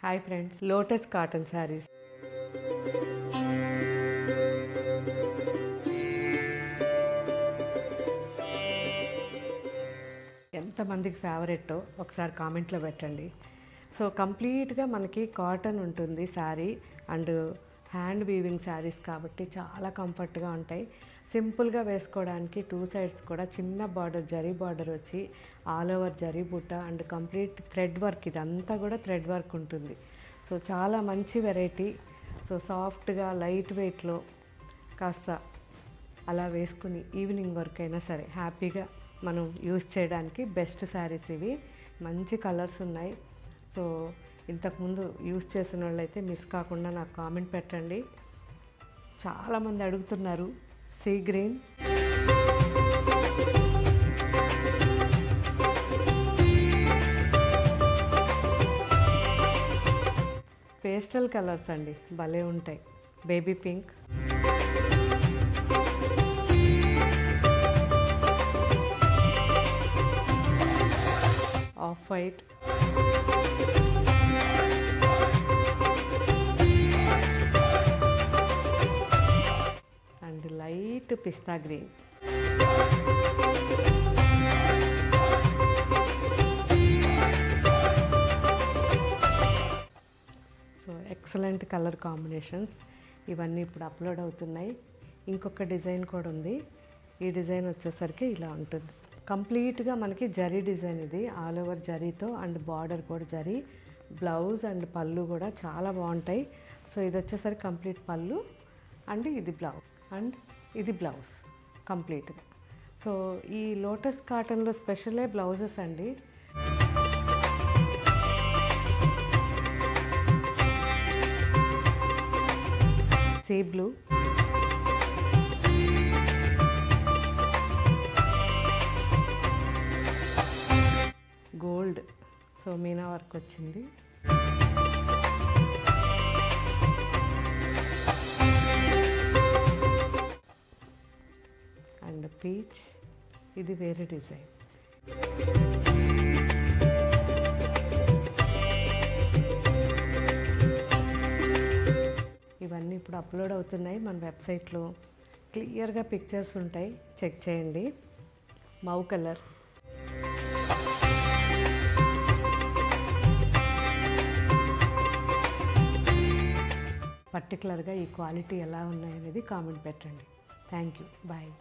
Hi friends, lotus cotton saris. ఎంతమందికి ఫేవరెట్టో ఒకసారి కామెంట్లో పెట్టండి. సో కంప్లీట్గా మనకి కాటన్ ఉంటుంది sari, and hand weaving saris కాబట్టి చాలా కంఫర్ట్గా ఉంటాయి. సింపుల్గా వేసుకోవడానికి టూ సైడ్స్ కూడా చిన్న బార్డర్, జరీ బార్డర్ వచ్చి ఆల్ ఓవర్ జరీ బుట్ట అండ్ కంప్లీట్ థ్రెడ్ వర్క్, ఇదంతా కూడా థ్రెడ్ వర్క్ ఉంటుంది. సో చాలా మంచి వెరైటీ. సో సాఫ్ట్గా లైట్ వెయిట్లో కాస్త అలా వేసుకుని ఈవినింగ్ వర్క్ అయినా సరే హ్యాపీగా మనం యూజ్ చేయడానికి బెస్ట్ శారీస్ ఇవి. మంచి కలర్స్ ఉన్నాయి. సో ఇంతకుముందు యూజ్ చేసిన వాళ్ళైతే మిస్ కాకుండా నాకు కామెంట్ పెట్టండి. చాలామంది అడుగుతున్నారు. సీ గ్రీన్, పేస్టల్ కలర్స్ అండి, భలే ఉంటాయి. Baby pink, off white, and light pista green. So excellent colour combinations. ఇవన్నీ ఇప్పుడు అప్లోడ్ అవుతున్నాయి. ఇంకొక డిజైన్ కూడా ఉంది. ఈ డిజైన్ వచ్చేసరికి ఇలా ఉంటుంది. కంప్లీట్గా మనకి జరీ డిజైన్, ఇది ఆల్ ఓవర్ జరీతో అండ్ బార్డర్ కూడా జరీ. బ్లౌజ్ అండ్ పళ్ళు కూడా చాలా బాగుంటాయి. సో ఇది వచ్చేసరికి కంప్లీట్ పళ్ళు అండ్ ఇది బ్లౌజ్, అండ్ ఇది బ్లౌజ్ కంప్లీట్గా. సో ఈ లోటస్ కాటన్లో స్పెషలే బ్లౌజెస్ అండి. Sea blue, gold, so Meena work వచ్చింది. అండ్ పీచ్, ఇది వేరే డిజైన్. ఇవన్నీ ఇప్పుడు అప్లోడ్ అవుతున్నాయి మన వెబ్సైట్లో. క్లియర్గా పిక్చర్స్ ఉంటాయి, చెక్ చేయండి. మౌ కలర్, పర్టికులర్గా ఈ క్వాలిటీ ఎలా ఉన్నాయనేది కామెంట్ పెట్టండి. Thank you, bye.